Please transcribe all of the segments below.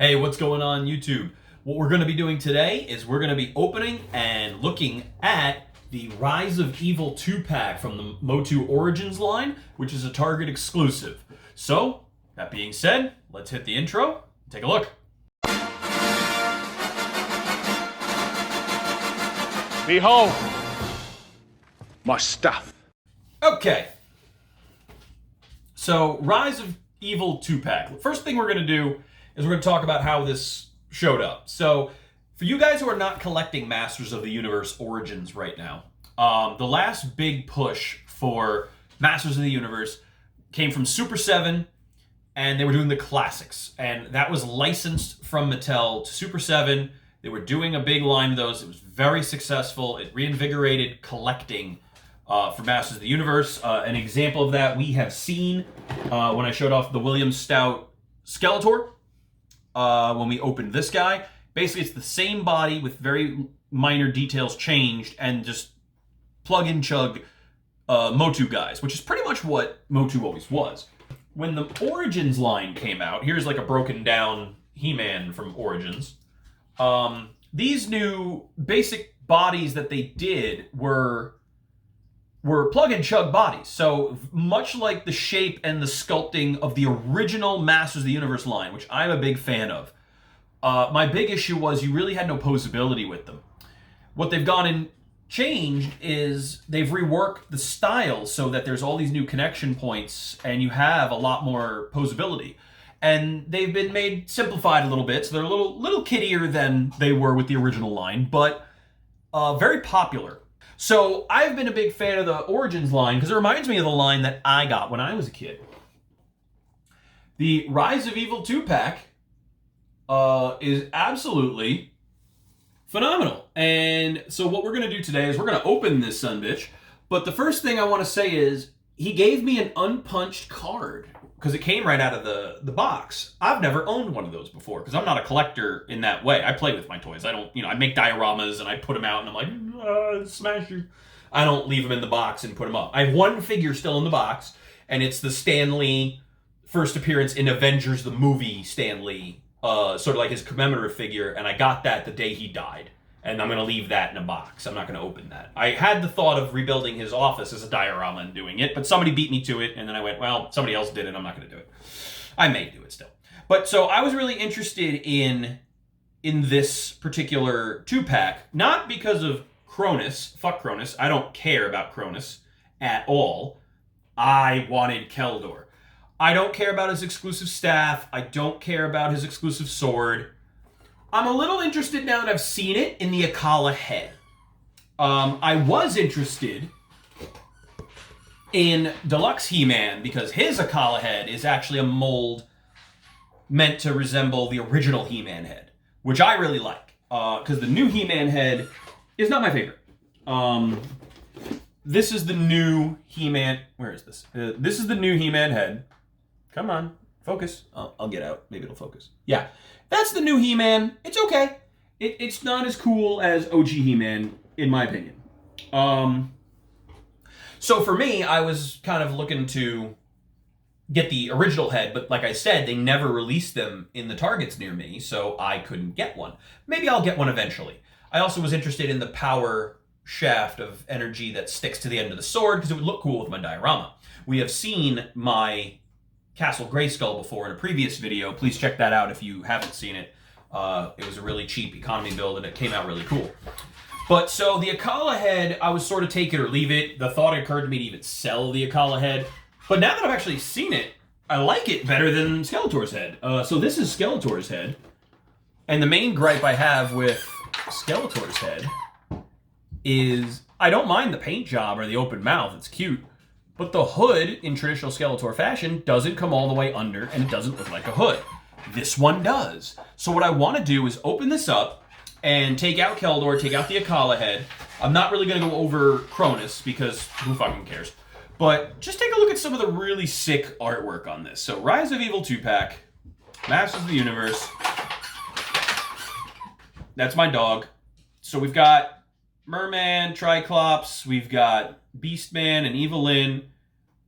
Hey, what's going on YouTube? What we're going to be doing today is we're going to be opening and looking at the Rise of Evil 2-pack from the MOTU Origins line, which is a Target exclusive. So, that being said, let's hit the intro and take a look. Behold, my stuff. Okay. So, Rise of Evil 2-pack. The first thing we're going to do is we're going to talk about how this showed up. So, for you guys who are not collecting Masters of the Universe Origins right now, the last big push for Masters of the Universe came from Super 7, and they were doing the classics. And that was licensed from Mattel to Super 7. They were doing a big line of those. It was very successful. It reinvigorated collecting for Masters of the Universe. An example of that we have seen when I showed off the William Stout Skeletor. When we opened this guy. Basically, it's the same body with very minor details changed and just plug and chug MOTU guys, which is pretty much what MOTU always was. When the Origins line came out, here's like a broken down He-Man from Origins. These new basic bodies that they did were plug and chug bodies. So much like the shape and the sculpting of the original Masters of the Universe line, which I'm a big fan of. My big issue was you really had no posability with them. What they've gone and changed is they've reworked the style so that there's all these new connection points and you have a lot more posability. And they've been made simplified a little bit, so they're a little kiddier than they were with the original line, but very popular. So I've been a big fan of the Origins line because it reminds me of the line that I got when I was a kid. The Rise of Evil 2-pack is absolutely phenomenal. And so what we're going to do today is we're going to open this sumbitch. But the first thing I want to say is he gave me an unpunched card because it came right out of the box. I've never owned one of those before because I'm not a collector in that way. I play with my toys. I don't, I make dioramas and I put them out and I'm like, smash you. I don't leave them in the box and put them up. I have one figure still in the box, and it's the Stan Lee first appearance in Avengers, the movie Stan Lee, sort of like his commemorative figure, and I got that the day he died. And I'm going to leave that in a box. I'm not going to open that. I had the thought of rebuilding his office as a diorama and doing it, but somebody beat me to it, and then I went, well, somebody else did it, I'm not going to do it. I may do it still. But so I was really interested in this particular 2-pack, not because of Cronus. Fuck Cronus. I don't care about Cronus at all. I wanted Keldor. I don't care about his exclusive staff. I don't care about his exclusive sword. I'm a little interested now that I've seen it in the Akala head. I was interested in Deluxe He-Man because his Akala head is actually a mold meant to resemble the original He-Man head, which I really like because the new He-Man head is not my favorite. This is the new He-Man. Where is this? This is the new He-Man head. Come on, focus. I'll get out. Maybe it'll focus. Yeah. That's the new He-Man. It's okay. It's not as cool as OG He-Man, in my opinion. So for me, I was kind of looking to get the original head, but like I said, they never released them in the Targets near me, so I couldn't get one. Maybe I'll get one eventually. I also was interested in the power shaft of energy that sticks to the end of the sword, because it would look cool with my diorama. We have seen my Castle Grayskull before in a previous video. Please check that out if you haven't seen it. It was a really cheap economy build and it came out really cool. But so the Akala head, I was sort of take it or leave it. The thought occurred to me to even sell the Akala head. But now that I've actually seen it, I like it better than Skeletor's head. So this is Skeletor's head. And the main gripe I have with Skeletor's head is I don't mind the paint job or the open mouth. It's cute. But the hood, in traditional Skeletor fashion, doesn't come all the way under, and it doesn't look like a hood. This one does. So what I want to do is open this up and take out Keldor, take out the Akala head. I'm not really going to go over Kronis, because who fucking cares? But just take a look at some of the really sick artwork on this. So Rise of Evil 2-pack, Masters of the Universe. That's my dog. So we've got Merman, Triclops, we've got Beastman and Evelyn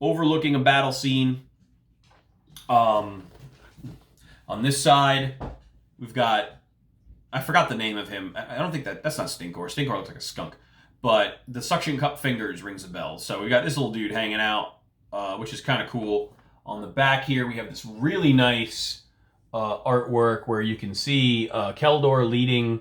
overlooking a battle scene. On this side, We've got, I forgot the name of him. I don't think that's not Stinkor. Stinkor looks like a skunk. But the suction cup fingers rings a bell. So we got this little dude hanging out, which is kind of cool. On the back here, we have this really nice artwork where you can see Keldor leading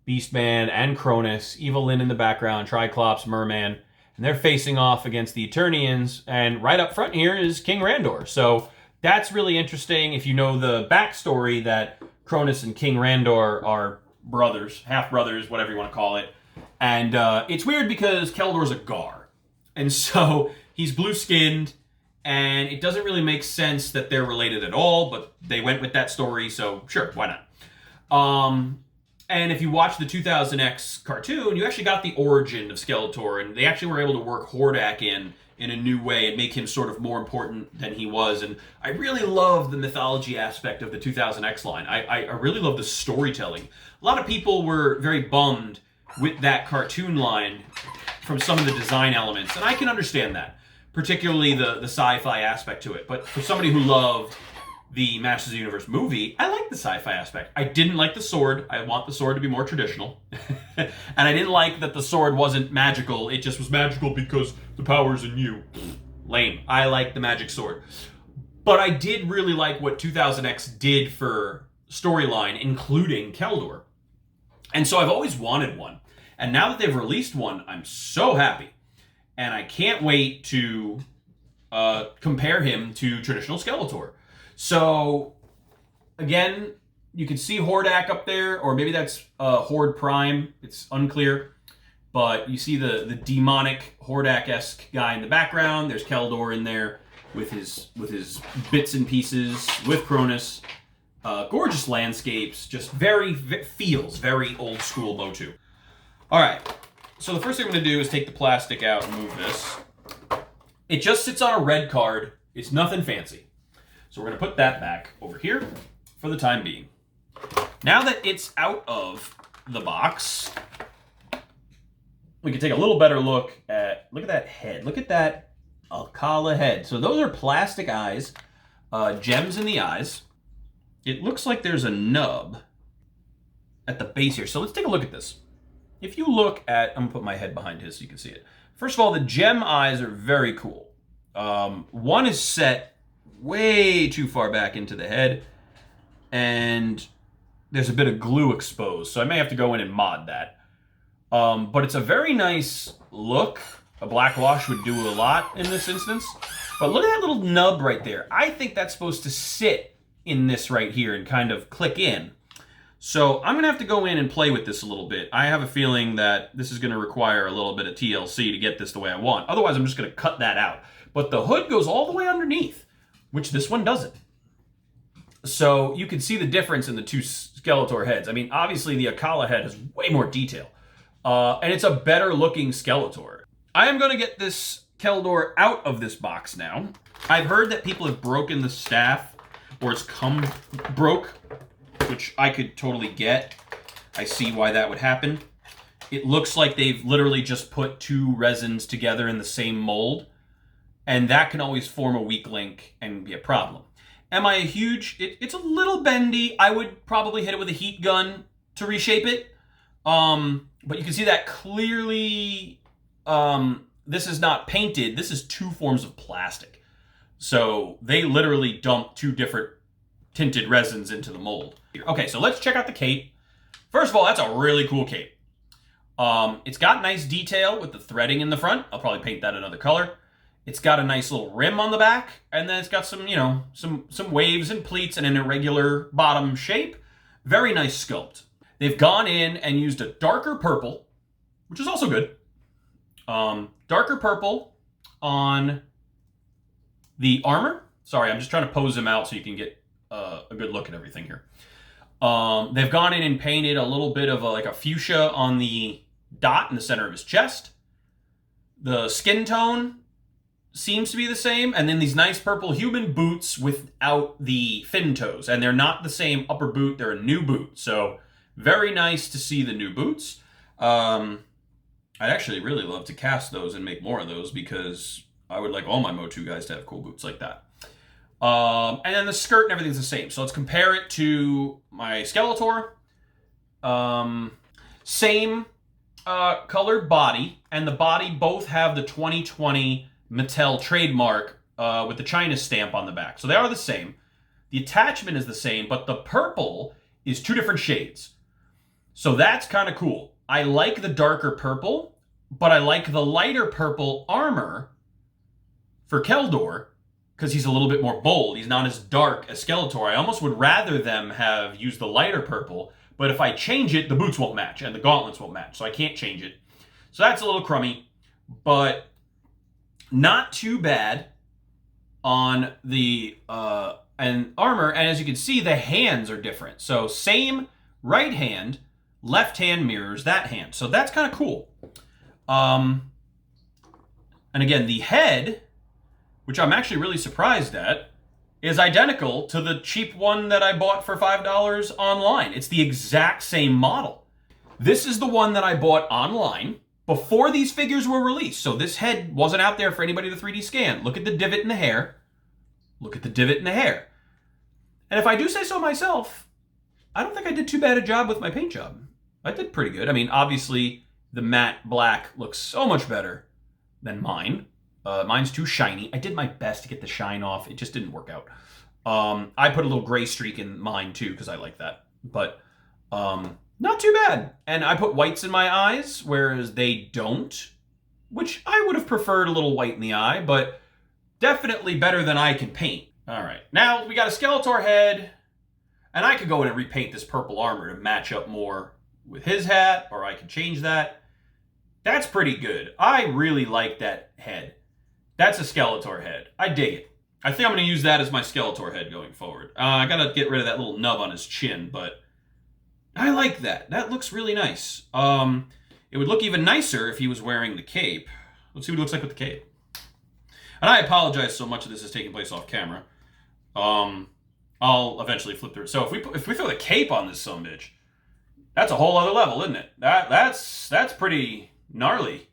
Beastman and Kronis, Evelyn in the background, Triclops, Merman, and they're facing off against the Eternians. And right up front here is King Randor. So that's really interesting if you know the backstory that Cronus and King Randor are brothers, half-brothers, whatever you want to call it. And it's weird because Keldor's a Gar. And so he's blue-skinned, and it doesn't really make sense that they're related at all, but they went with that story, so sure, why not? And if you watch the 2000X cartoon, you actually got the origin of Skeletor, and they actually were able to work Hordak in a new way and make him sort of more important than he was. And I really love the mythology aspect of the 2000X line. I really love the storytelling. A lot of people were very bummed with that cartoon line from some of the design elements, and I can understand that, particularly the sci-fi aspect to it. But for somebody who loved the Masters of the Universe movie, I like the sci-fi aspect. I didn't like the sword. I want the sword to be more traditional. And I didn't like that the sword wasn't magical. It just was magical because the power's in you. Lame. I like the magic sword. But I did really like what 2000X did for storyline, including Keldor. And so I've always wanted one. And now that they've released one, I'm so happy. And I can't wait to compare him to traditional Skeletor. So, again, you can see Hordak up there, or maybe that's Horde Prime. It's unclear. But you see the demonic Hordak-esque guy in the background. There's Keldor in there with his bits and pieces, with Cronus. Gorgeous landscapes, just feels very old school MOTU. All right, so the first thing I'm going to do is take the plastic out and move this. It just sits on a red card. It's nothing fancy. So we're going to put that back over here for the time being. Now that it's out of the box, we can take a little better look at that head. Look at that Alcala head. So those are plastic eyes, gems in the eyes. It looks like there's a nub at the base here. So let's take a look at this. If you look at, I'm going to put my head behind his so you can see it. First of all, the gem eyes are very cool. One is set way too far back into the head, and there's a bit of glue exposed, so I may have to go in and mod that. But it's a very nice look. A black wash would do a lot in this instance. But look at that little nub right there. I think that's supposed to sit in this right here and kind of click in. So I'm going to have to go in and play with this a little bit. I have a feeling that this is going to require a little bit of TLC to get this the way I want. Otherwise, I'm just going to cut that out. But the hood goes all the way underneath, which this one doesn't. So you can see the difference in the two Skeletor heads. I mean, obviously the Akala head has way more detail. And it's a better looking Skeletor. I am going to get this Keldor out of this box now. I've heard that people have broken the staff, or it's come broke, which I could totally get. I see why that would happen. It looks like they've literally just put two resins together in the same mold, and that can always form a weak link and be a problem. Am I a huge... It's a little bendy. I would probably hit it with a heat gun to reshape it. But you can see that clearly... this is not painted. This is two forms of plastic. So they literally dumped two different tinted resins into the mold. Okay, so let's check out the cape. First of all, that's a really cool cape. It's got nice detail with the threading in the front. I'll probably paint that another color. It's got a nice little rim on the back, and then it's got some, you know, some waves and pleats and an irregular bottom shape. Very nice sculpt. They've gone in and used a darker purple, which is also good. Darker purple on the armor. Sorry, I'm just trying to pose them out so you can get a good look at everything here. They've gone in and painted a little bit of like a fuchsia on the dot in the center of his chest. The skin tone seems to be the same, and then these nice purple human boots without the fin toes, and they're not the same upper boot, they're a new boot, so very nice to see the new boots. I'd actually really love to cast those and make more of those, because I would like all my MOTU guys to have cool boots like that. And then the skirt and everything's the same. So let's compare it to my Skeletor. Same colored body, and the body both have the 2020 Mattel trademark with the China stamp on the back. So they are the same. The attachment is the same, but the purple is 2 different shades. So that's kind of cool. I like the darker purple, but I like the lighter purple armor for Keldor because he's a little bit more bold. He's not as dark as Skeletor. I almost would rather them have used the lighter purple, but if I change it, the boots won't match and the gauntlets won't match, so I can't change it. So that's a little crummy, but not too bad on the and armor. And as you can see, the hands are different. So same right hand, left hand mirrors that hand. So that's kind of cool. And again, the head, which I'm actually really surprised at, is identical to the cheap one that I bought for $5 online. It's the exact same model. This is the one that I bought online before these figures were released. So this head wasn't out there for anybody to 3D scan. Look at the divot in the hair. Look at the divot in the hair. And if I do say so myself, I don't think I did too bad a job with my paint job. I did pretty good. I mean, obviously, the matte black looks so much better than mine. Mine's too shiny. I did my best to get the shine off. It just didn't work out. I put a little gray streak in mine too because I like that. But not too bad. And I put whites in my eyes, whereas they don't, which I would have preferred a little white in the eye, but definitely better than I can paint. All right, now we got a Skeletor head, and I could go in and repaint this purple armor to match up more with his hat, or I could change that. That's pretty good. I really like that head. That's a Skeletor head. I dig it. I think I'm going to use that as my Skeletor head going forward. I got to get rid of that little nub on his chin, but I like that. That looks really nice. It would look even nicer if he was wearing the cape. Let's see what he looks like with the cape. And I apologize so much of this is taking place off camera. I'll eventually flip through it. So if we throw the cape on this sumbitch, that's a whole other level, isn't it? That's pretty gnarly.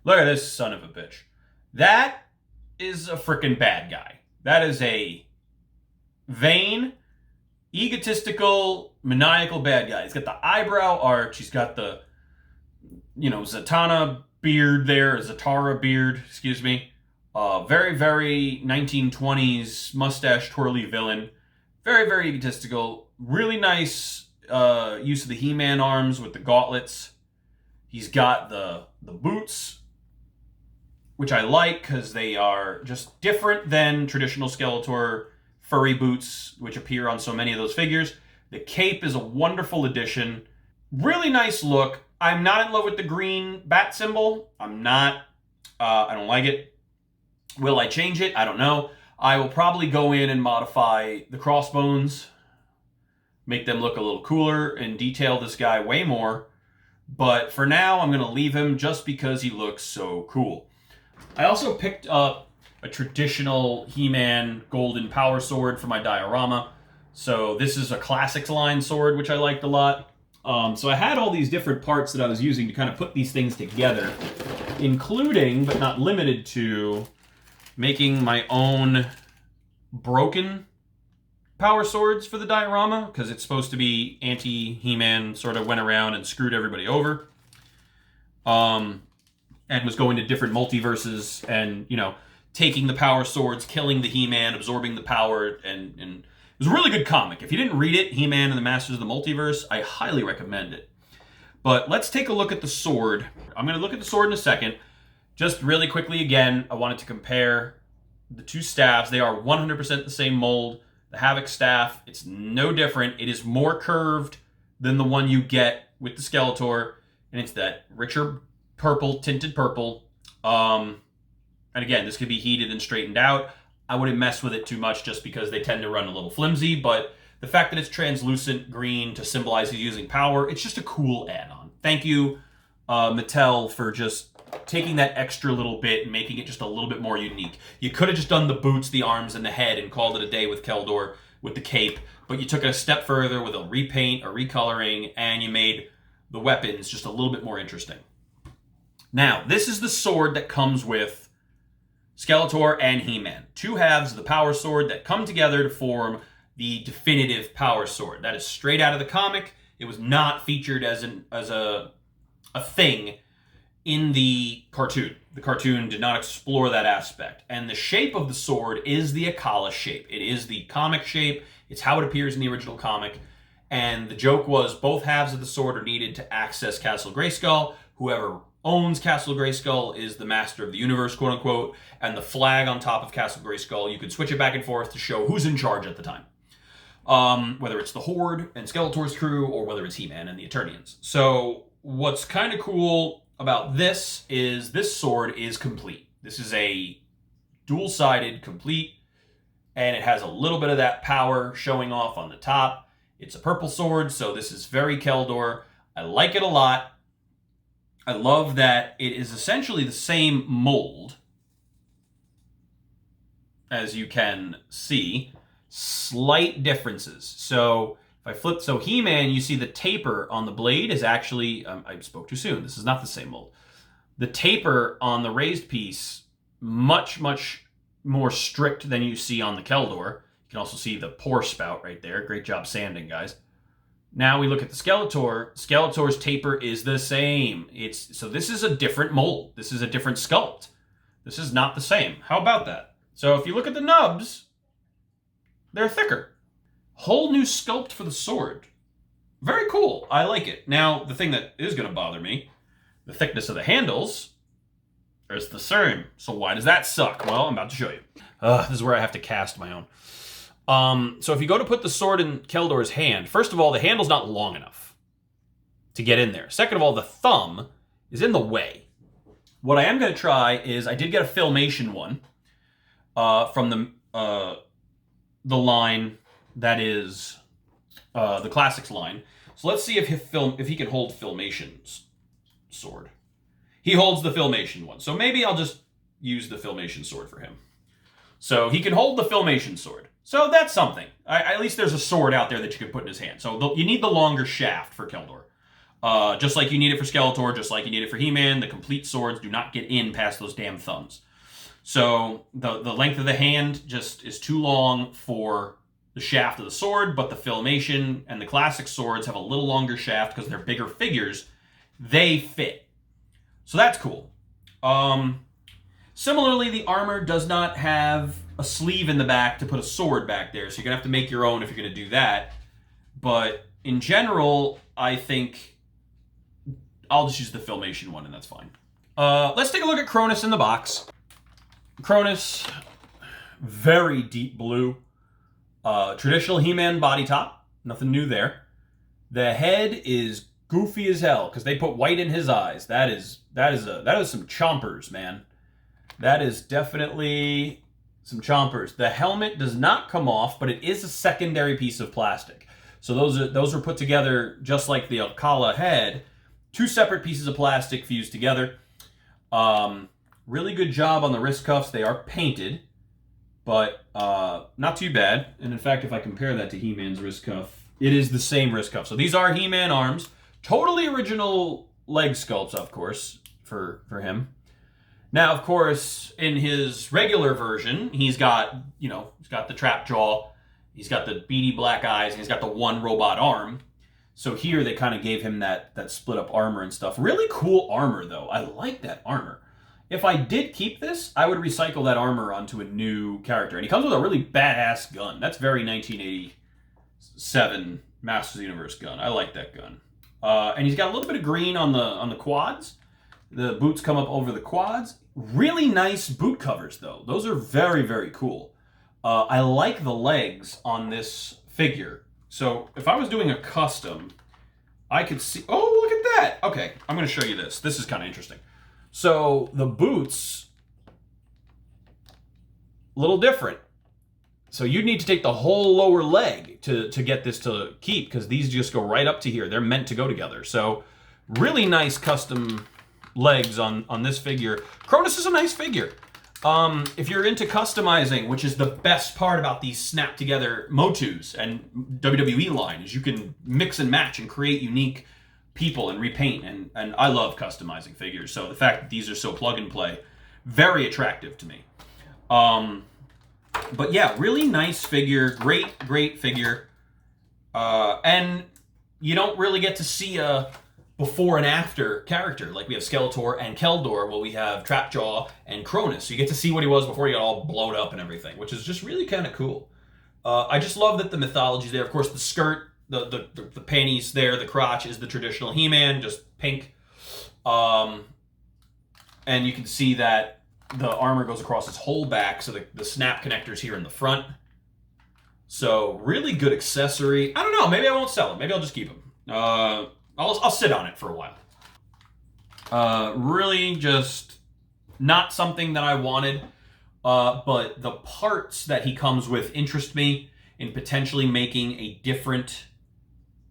Look at this son of a bitch. That is a freaking bad guy. That is a vain, egotistical, maniacal bad guy. He's got the eyebrow arch. He's got the, Zatanna beard there, Zatara beard, excuse me. Very, very 1920s mustache twirly villain. Very, very egotistical. Really nice use of the He-Man arms with the gauntlets. He's got the boots, which I like because they are just different than traditional Skeletor furry boots, which appear on so many of those figures. The cape is a wonderful addition. Really nice look. I'm not in love with the green bat symbol. I'm not. I don't like it. Will I change it? I don't know. I will probably go in and modify the crossbones, make them look a little cooler, and detail this guy way more. But for now, I'm going to leave him just because he looks so cool. I also picked up a traditional He-Man golden power sword for my diorama. So this is a Classics line sword, which I liked a lot. So I had all these different parts that I was using to kind of put these things together, including, but not limited to, making my own broken power swords for the diorama, because it's supposed to be anti-He-Man, sort of went around and screwed everybody over. And was going to different multiverses and, taking the power swords, killing the He-Man, absorbing the power, and it was a really good comic. If you didn't read it, He-Man and the Masters of the Multiverse, I highly recommend it. But let's take a look at the sword. I'm going to look at the sword in a second. Just really quickly again, I wanted to compare the two staffs. They are 100% the same mold. The Havoc staff, it's no different. It is more curved than the one you get with the Skeletor, and it's that richer purple, tinted purple. And again, this could be heated and straightened out. I wouldn't mess with it too much just because they tend to run a little flimsy, but the fact that it's translucent green to symbolize he's using power, it's just a cool add-on. Thank you, Mattel, for just taking that extra little bit and making it just a little bit more unique. You could have just done the boots, the arms, and the head and called it a day with Keldor with the cape, but you took it a step further with a repaint, a recoloring, and you made the weapons just a little bit more interesting. Now, this is the sword that comes with Skeletor and He-Man. Two halves of the Power Sword that come together to form the definitive Power Sword. That is straight out of the comic. It was not featured as a thing in the cartoon. The cartoon did not explore that aspect. And the shape of the sword is the Akala shape. It is the comic shape. It's how it appears in the original comic. And the joke was both halves of the sword are needed to access Castle Grayskull. Whoever owns Castle Grayskull is the master of the universe, quote unquote. And the flag on top of Castle Grayskull, you could switch it back and forth to show who's in charge at the time. Whether it's the Horde and Skeletor's crew, or whether it's He-Man and the Eternians. So what's kind of cool about this is this sword is complete. This is a dual-sided complete, and it has a little bit of that power showing off on the top. It's a purple sword, so this is very Keldor. I like it a lot. I love that it is essentially the same mold, as you can see. Slight differences. So if I flip, so He-Man, you see the taper on the blade is actually, I spoke too soon. This is not the same mold. The taper on the raised piece, much, much more strict than you see on the Keldor. You can also see the pore spout right there. Great job sanding, guys. Now we look at the Skeletor. Skeletor's taper is the same. So this is a different mold. This is a different sculpt. This is not the same. How about that? So if you look at the nubs, they're thicker. Whole new sculpt for the sword. Very cool. I like it. Now, the thing that is going to bother me, the thickness of the handles is the same. So why does that suck? Well, I'm about to show you. This is where I have to cast my own. So if you go to put the sword in Keldor's hand, first of all, the handle's not long enough to get in there. Second of all, the thumb is in the way. What I am going to try is, I did get a Filmation one from the line that is the Classics line. So let's see if he can hold Filmation's sword. He holds the Filmation one. So maybe I'll just use the Filmation sword for him. So he can hold the Filmation sword. So that's something. At least there's a sword out there that you can put in his hand. So you need the longer shaft for Keldor. Just like you need it for Skeletor, just like you need it for He-Man. The complete swords do not get in past those damn thumbs. So the length of the hand just is too long for the shaft of the sword, but the Filmation and the classic swords have a little longer shaft because they're bigger figures. They fit. So that's cool. Similarly, the armor does not have a sleeve in the back to put a sword back there, so you're going to have to make your own if you're going to do that. But in general, I think I'll just use the Filmation one, and that's fine. Let's take a look at Cronus in the box. Cronus, very deep blue. Traditional He-Man body top. Nothing new there. The head is goofy as hell because they put white in his eyes. That is some chompers, man. That is definitely some chompers. The helmet does not come off, but it is a secondary piece of plastic. So those are put together just like the Akala head. Two separate pieces of plastic fused together. Really good job on the wrist cuffs. They are painted, but not too bad. And in fact, if I compare that to He-Man's wrist cuff, it is the same wrist cuff. So these are He-Man arms. Totally original leg sculpts, of course, for him. Now, of course, in his regular version, he's got the trap jaw, he's got the beady black eyes, and he's got the one robot arm. So here they kind of gave him that split up armor and stuff. Really cool armor, though. I like that armor. If I did keep this, I would recycle that armor onto a new character. And he comes with a really badass gun. That's very 1987 Masters of the Universe gun. I like that gun. And he's got a little bit of green on the quads. The boots come up over the quads. Really nice boot covers, though. Those are very, very cool. I like the legs on this figure. So if I was doing a custom, I could see... Oh, look at that! Okay, I'm going to show you this. This is kind of interesting. So the boots, a little different. So you'd need to take the whole lower leg to get this to keep, because these just go right up to here. They're meant to go together. So really nice custom legs on this figure. Cronus is a nice figure. If you're into customizing, which is the best part about these snap together MOTUs and WWE line, is you can mix and match and create unique people and repaint, and I love customizing figures. So the fact that these are so plug and play, very attractive to me. But yeah, really nice figure. Great figure. And you don't really get to see a before and after character. Like we have Skeletor and Keldor, well, we have Trapjaw and Cronus. So you get to see what he was before he got all blown up and everything, which is just really kind of cool. I just love that the mythology's there. Of course, the skirt, the panties there, the crotch is the traditional He-Man, just pink. And you can see that the armor goes across his whole back, so the snap connector's here in the front. So really good accessory. I don't know, maybe I won't sell him. Maybe I'll just keep him. I'll sit on it for a while. Really just not something that I wanted. But the parts that he comes with interest me in potentially making a different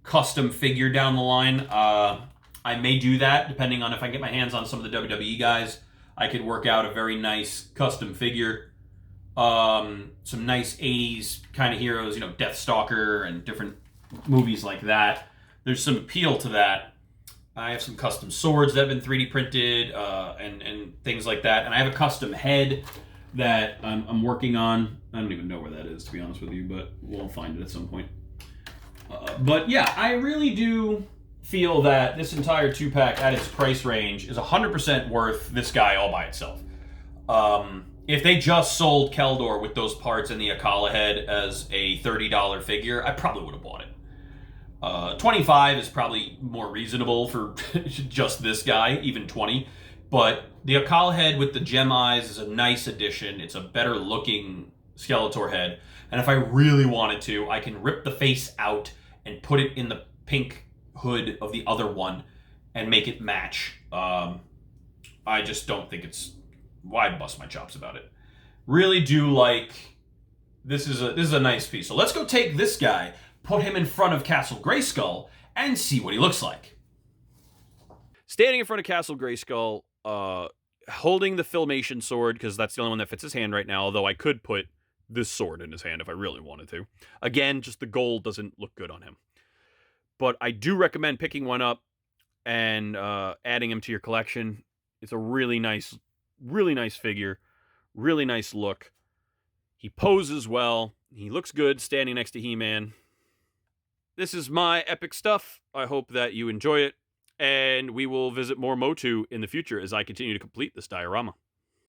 custom figure down the line. I may do that depending on if I get my hands on some of the WWE guys. I could work out a very nice custom figure. Some nice 80s kind of heroes, you know, Deathstalker and different movies like that. There's some appeal to that. I have some custom swords that have been 3D printed and things like that. And I have a custom head that I'm working on. I don't even know where that is, to be honest with you, but we'll find it at some point. But yeah, I really do feel that this entire 2-pack at its price range is 100% worth this guy all by itself. If they just sold Keldor with those parts and the Akala head as a $30 figure, I probably would have bought it. 25 is probably more reasonable for just this guy, even 20. But the Akala head with the gem eyes is a nice addition. It's a better looking Skeletor head. And if I really wanted to, I can rip the face out and put it in the pink hood of the other one and make it match. I just don't think it's... Why bust my chops about it? Really do like... This is a nice piece. So let's go take this guy, put him in front of Castle Grayskull, and see what he looks like. Standing in front of Castle Grayskull, holding the Filmation sword, because that's the only one that fits his hand right now, although I could put this sword in his hand if I really wanted to. Again, just the gold doesn't look good on him. But I do recommend picking one up and adding him to your collection. It's a really nice figure, really nice look. He poses well. He looks good standing next to He-Man. This is my epic stuff. I hope that you enjoy it. And we will visit more MOTU in the future as I continue to complete this diorama.